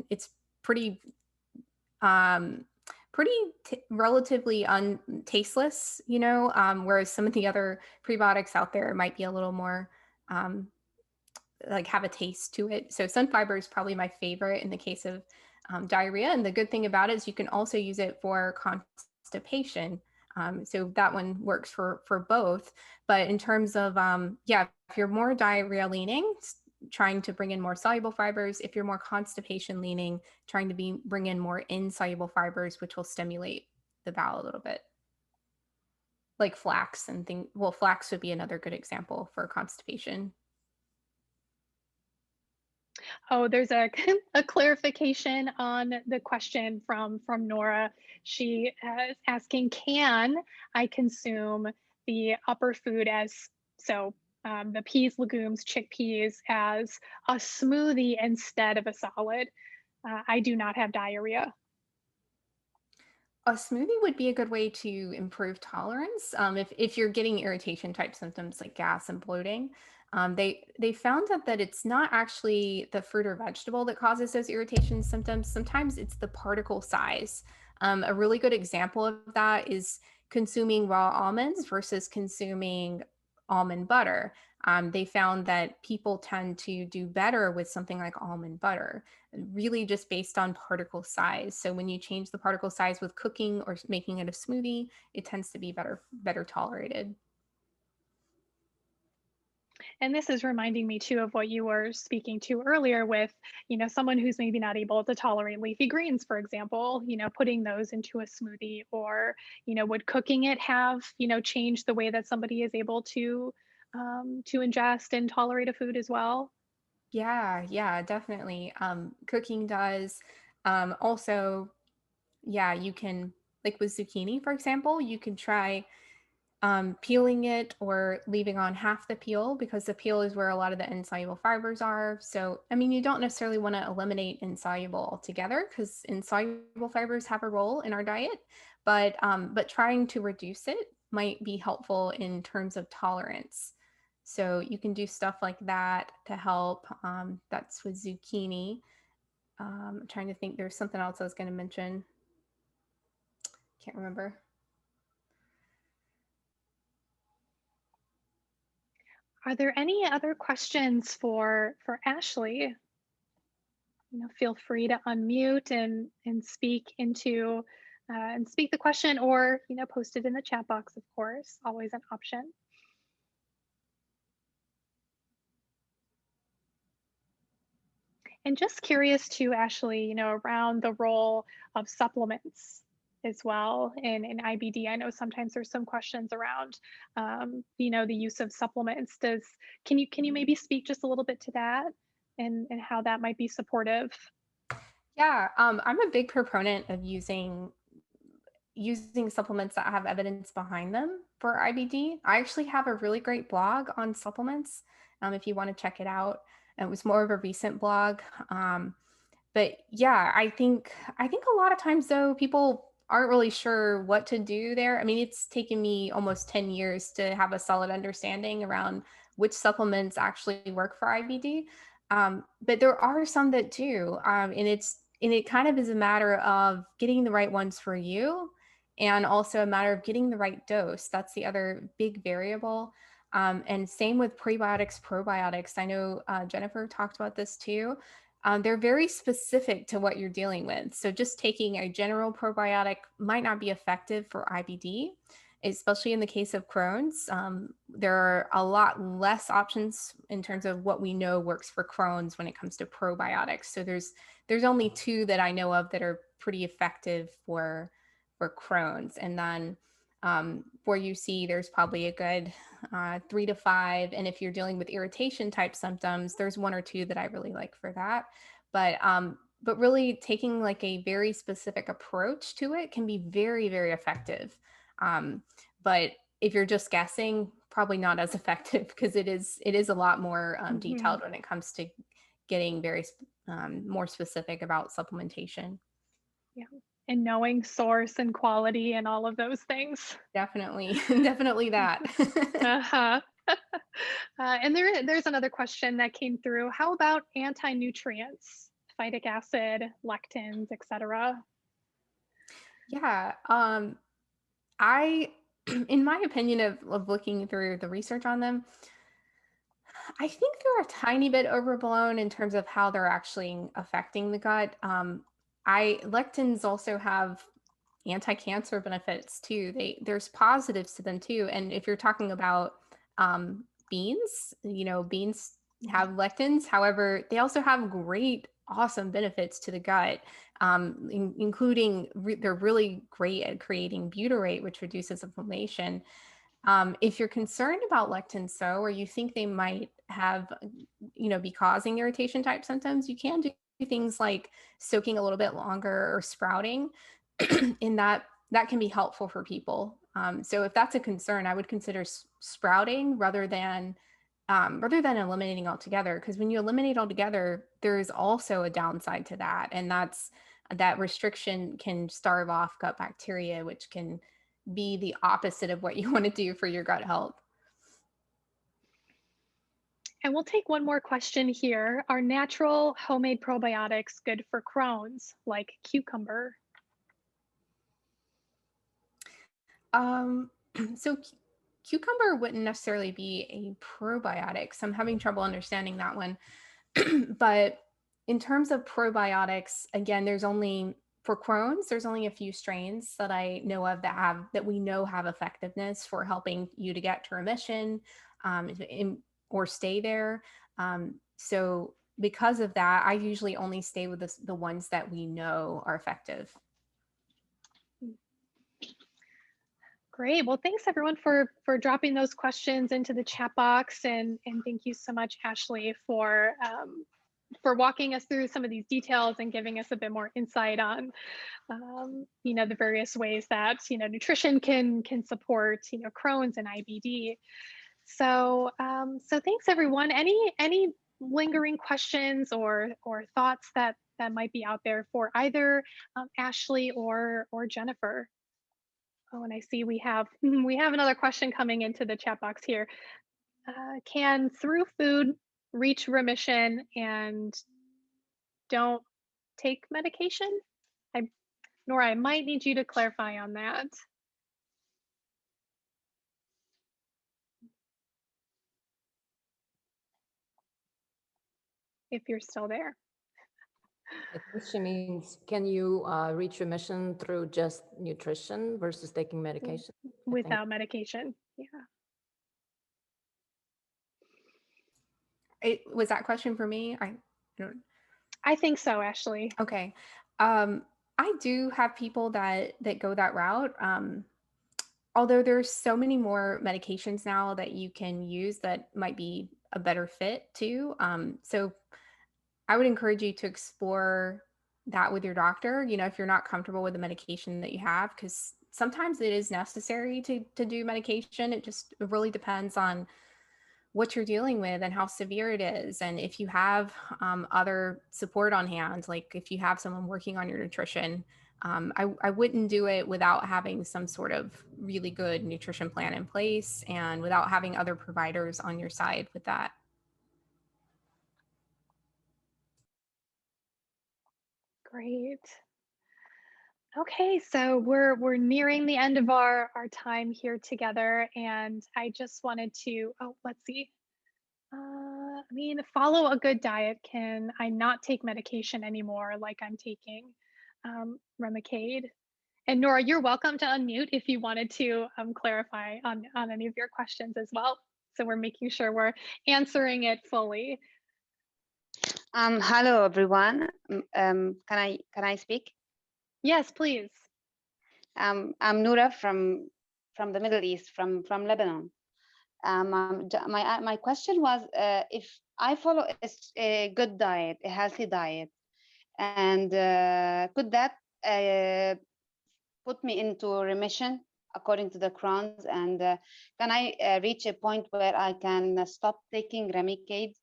it's pretty relatively tasteless, whereas some of the other prebiotics out there might be a little more like have a taste to it. So sun fiber is probably my favorite in the case of diarrhea. And the good thing about it is you can also use it for constipation. So that one works for both. But in terms of, if you're more diarrhea leaning, trying to bring in more soluble fibers. If you're more constipation leaning, trying to bring in more insoluble fibers, which will stimulate the bowel a little bit. Like flax and things. Well, flax would be another good example for constipation. Oh, there's a clarification on the question from Nora. She is asking, can I consume the upper food the peas, legumes, chickpeas as a smoothie instead of a solid? I do not have diarrhea. A smoothie would be a good way to improve tolerance. If you're getting irritation type symptoms like gas and bloating, they found that it's not actually the fruit or vegetable that causes those irritation symptoms. Sometimes it's the particle size. A really good example of that is consuming raw almonds versus consuming almond butter. They found that people tend to do better with something like almond butter, really just based on particle size. So when you change the particle size with cooking or making it a smoothie, it tends to be better tolerated. And this is reminding me too of what you were speaking to earlier with, someone who's maybe not able to tolerate leafy greens, for example, putting those into a smoothie, or, would cooking it have, changed the way that somebody is able to ingest and tolerate a food as well? Yeah, yeah, definitely. Cooking does. Also, yeah, you can, like with zucchini, for example, you can try peeling it or leaving on half the peel, because the peel is where a lot of the insoluble fibers are. So, I mean, you don't necessarily want to eliminate insoluble altogether, because insoluble fibers have a role in our diet, but trying to reduce it might be helpful in terms of tolerance. So you can do stuff like that to help. That's with zucchini. I'm trying to think. There's something else I was going to mention. Can't remember. Are there any other questions for Ashley? Feel free to unmute and speak into and speak the question, or post it in the chat box. Of course, always an option. And just curious too, Ashley, around the role of supplements as well in IBD. I know sometimes there's some questions around, the use of supplements. Can you maybe speak just a little bit to that, and how that might be supportive? Yeah, I'm a big proponent of using supplements that have evidence behind them for IBD. I actually have a really great blog on supplements, if you want to check it out. It was more of a recent blog. But yeah, I think a lot of times though, people aren't really sure what to do there. I mean, it's taken me almost 10 years to have a solid understanding around which supplements actually work for IBD. But there are some that do. And it kind of is a matter of getting the right ones for you, and also a matter of getting the right dose. That's the other big variable. And same with prebiotics, probiotics. I know Jenifer talked about this too. They're very specific to what you're dealing with. So just taking a general probiotic might not be effective for IBD, especially in the case of Crohn's. There are a lot less options in terms of what we know works for Crohn's when it comes to probiotics. So there's only two that I know of that are pretty effective for Crohn's. And then for UC, there's probably a good 3 to 5. And if you're dealing with irritation type symptoms, there's 1 or 2 that I really like for that. But really taking like a very specific approach to it can be very, very effective. But if you're just guessing, probably not as effective, because it is a lot more detailed when it comes to getting very more specific about supplementation. Yeah. And knowing source and quality and all of those things. Definitely, definitely that. Uh-huh. And there's another question that came through. How about anti-nutrients, phytic acid, lectins, etc.? Yeah. I, in my opinion of looking through the research on them, I think they're a tiny bit overblown in terms of how they're actually affecting the gut. Lectins also have anti-cancer benefits too. There's positives to them too. And if you're talking about beans, beans have lectins. However, they also have great, awesome benefits to the gut, including they're really great at creating butyrate, which reduces inflammation. If you're concerned about lectins, though, or you think they might have, be causing irritation type symptoms, you can do things like soaking a little bit longer or sprouting. In that can be helpful for people. So if that's a concern, I would consider sprouting rather than eliminating altogether. Because when you eliminate altogether, there is also a downside to that, and that restriction can starve off gut bacteria, which can be the opposite of what you want to do for your gut health. And we'll take one more question here. Are natural homemade probiotics good for Crohn's, like cucumber? So cucumber wouldn't necessarily be a probiotic, so I'm having trouble understanding that one. But in terms of probiotics, again, for Crohn's, there's only a few strains that I know of that we know have effectiveness for helping you to get to remission, or stay there. So because of that, I usually only stay with the ones that we know are effective. Great. Well, thanks everyone for dropping those questions into the chat box, and thank you so much, Ashley, for walking us through some of these details and giving us a bit more insight on the various ways that nutrition can support Crohn's and IBD. So so thanks everyone. Any lingering questions or thoughts that might be out there for either Ashley or Jenifer? Oh, and I see we have another question coming into the chat box here. Can through food reach remission and don't take medication? Nora, I might need you to clarify on that. If you're still there. I think she means, can you reach remission through just nutrition versus taking medication? Without medication, yeah. Was that question for me? I think so, Ashley. Okay. I do have people that go that route. Although there's so many more medications now that you can use that might be a better fit too. So I would encourage you to explore that with your doctor, if you're not comfortable with the medication that you have, because sometimes it is necessary to do medication. It really depends on what you're dealing with and how severe it is. And if you have other support on hand, like if you have someone working on your nutrition, I wouldn't do it without having some sort of really good nutrition plan in place and without having other providers on your side with that. Great. Okay, so we're nearing the end of our time here together, and I just wanted to, let's see. Follow a good diet. Can I not take medication anymore like I'm taking Remicade? And Nora, you're welcome to unmute if you wanted to clarify on any of your questions as well. So we're making sure we're answering it fully. Hello everyone. Can I speak? Yes, please. I'm Noura from the Middle East, from Lebanon. My question was, if I follow a good diet, a healthy diet, and could that put me into remission according to the Crohn's, and can I reach a point where I can stop taking Remicade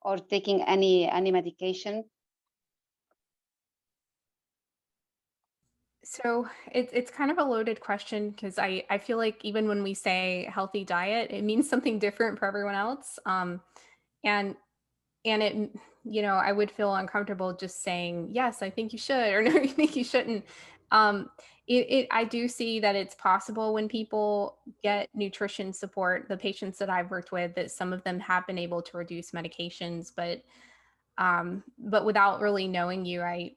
or taking any medication? So it's kind of a loaded question, because I feel like even when we say healthy diet, it means something different for everyone else. And it, I would feel uncomfortable just saying, yes, I think you should, or no, you think you shouldn't. I do see that it's possible when people get nutrition support, the patients that I've worked with, that some of them have been able to reduce medications, but without really knowing you, I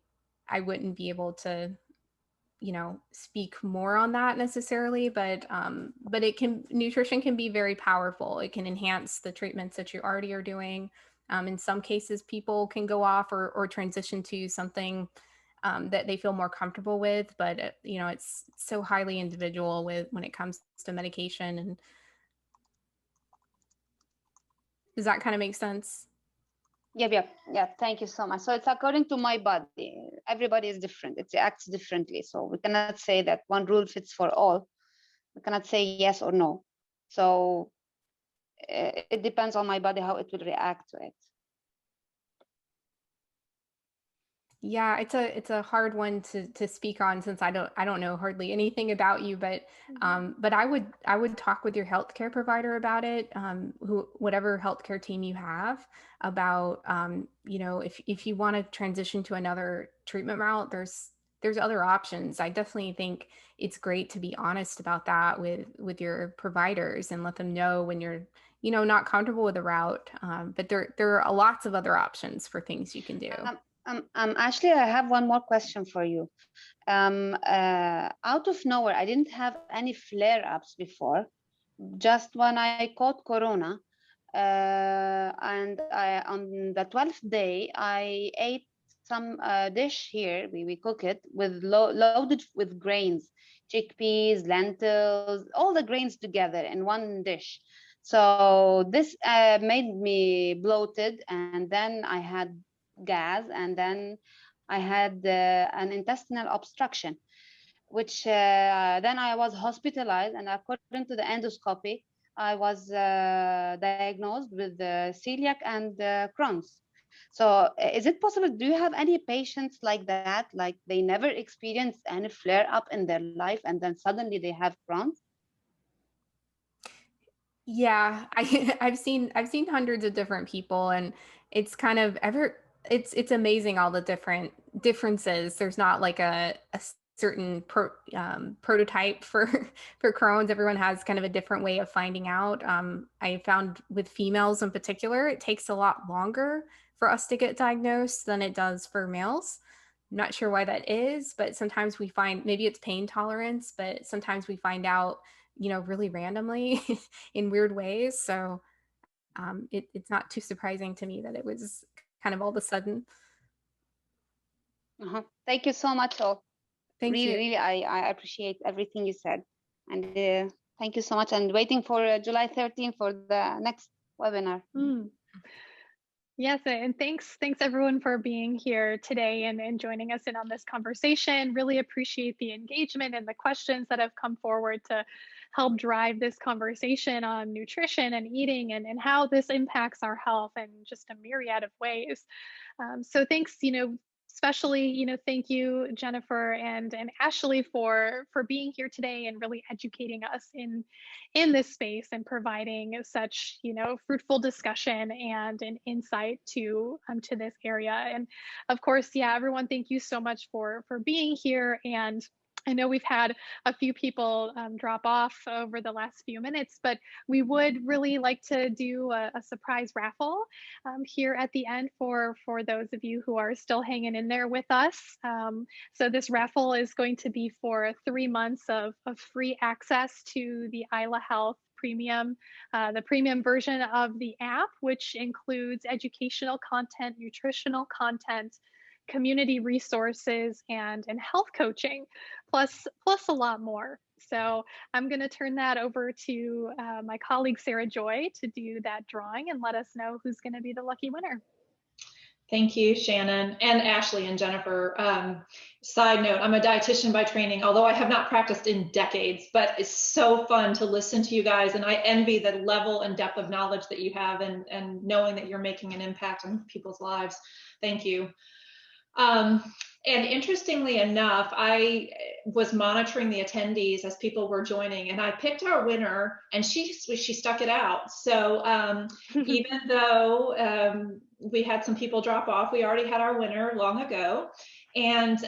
wouldn't be able to speak more on that necessarily, but nutrition can be very powerful. It can enhance the treatments that you already are doing. In some cases, people can go off or transition to something that they feel more comfortable with, but it's so highly individual when it comes to medication. And does that kind of make sense? Yeah. Thank you so much. So it's according to my body. Everybody is different. It acts differently. So we cannot say that one rule fits for all. We cannot say yes or no. So it depends on my body how it will react to it. Yeah, it's a hard one to speak on, since I don't know hardly anything about you, but I would talk with your healthcare provider about it, whatever healthcare team you have, about if you want to transition to another treatment route, there's other options. I definitely think it's great to be honest about that with your providers and let them know when you're not comfortable with a route, but there are lots of other options for things you can do. Ashley, I have one more question for you. Out of nowhere, I didn't have any flare-ups before. Just when I caught Corona, And on the 12th day, I ate some dish here. We cook it with loaded with grains, chickpeas, lentils, all the grains together in one dish. So this made me bloated, and then I had gas, and then I had an intestinal obstruction, which then I was hospitalized, and according to the endoscopy, I was diagnosed with celiac and Crohn's. So, is it possible? Do you have any patients like that? Like they never experienced any flare up in their life, and then suddenly they have Crohn's? Yeah, I've seen hundreds of different people, and it's kind of it's amazing all the different differences. There's not like a certain prototype for for Crohn's. Everyone has kind of a different way of finding out. I found with females in particular, it takes a lot longer for us to get diagnosed than it does for males. I'm not sure why that is, but sometimes we find, maybe it's pain tolerance, but sometimes we find out, really randomly in weird ways. So it's not too surprising to me that it was kind of all of a sudden. Thank you so much, all. Thank Really, you. really, I appreciate everything you said. And thank you so much. And waiting for July 13th for the next webinar. Yes, and thanks everyone for being here today and joining us in on this conversation. Really appreciate the engagement and the questions that have come forward to help drive this conversation on nutrition and eating and how this impacts our health in just a myriad of ways. So thanks, especially, thank you, Jenifer and Ashley for being here today and really educating us in this space and providing such, fruitful discussion and an insight to this area. And of course, yeah, everyone, thank you so much for being here. And I know we've had a few people drop off over the last few minutes, but we would really like to do a surprise raffle here at the end for those of you who are still hanging in there with us. So this raffle is going to be for 3 months of free access to the Aila Health premium, the premium version of the app, which includes educational content, nutritional content, community resources, and health coaching, plus a lot more. So I'm going to turn that over to my colleague Sarah Joy to do that drawing and let us know who's going to be the lucky winner. Thank you, Shannon, and Ashley and Jenifer. Side note, I'm a dietitian by training, although I have not practiced in decades, but it's so fun to listen to you guys, and I envy the level and depth of knowledge that you have and knowing that you're making an impact on people's lives. Thank you. And interestingly enough, I was monitoring the attendees as people were joining, and I picked our winner, and she stuck it out. So even though we had some people drop off, we already had our winner long ago. And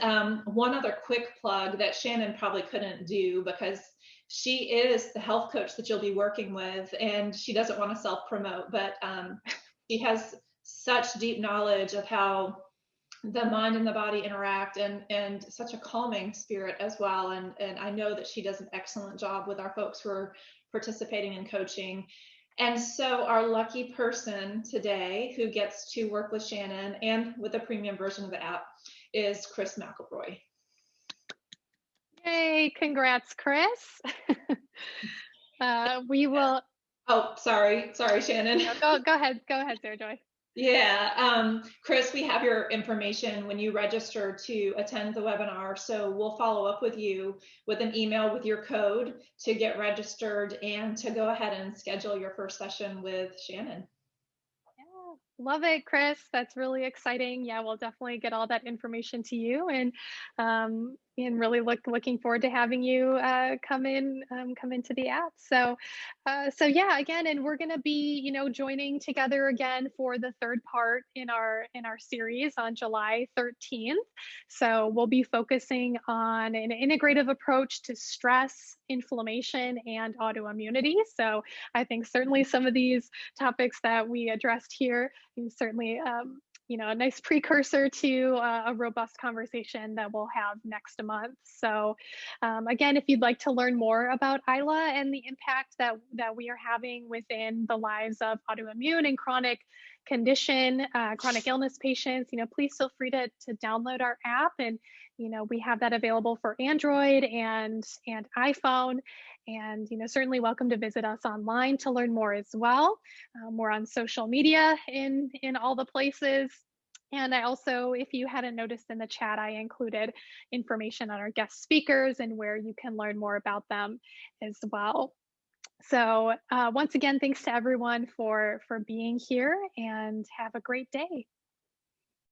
one other quick plug that Shannon probably couldn't do, because she is the health coach that you'll be working with, and she doesn't want to self-promote, but she has such deep knowledge of how the mind and the body interact, and such a calming spirit as well. And I know that she does an excellent job with our folks who are participating in coaching. And so our lucky person today who gets to work with Shannon and with the premium version of the app is Chris McElroy. Yay, congrats, Chris. We will. Oh, sorry, Shannon. No, go ahead, Sarah Joy. Yeah, Chris, we have your information when you register to attend the webinar. So we'll follow up with you with an email with your code to get registered and to go ahead and schedule your first session with Shannon. Yeah, love it, Chris. That's really exciting. Yeah, we'll definitely get all that information to you, and really looking forward to having you come into the app. So yeah, again, and we're going to be joining together again for the third part in our series on July 13th. So we'll be focusing on an integrative approach to stress, inflammation, and autoimmunity. So I think certainly some of these topics that we addressed here, certainly a nice precursor to a robust conversation that we'll have next month. So again, if you'd like to learn more about Aila and the impact that we are having within the lives of autoimmune and chronic illness patients, please feel free to download our app. And we have that available for Android and iPhone. And certainly welcome to visit us online to learn more as well. We're on social media in all the places. And I also, if you hadn't noticed in the chat, I included information on our guest speakers and where you can learn more about them as well. So once again, thanks to everyone for being here, and have a great day.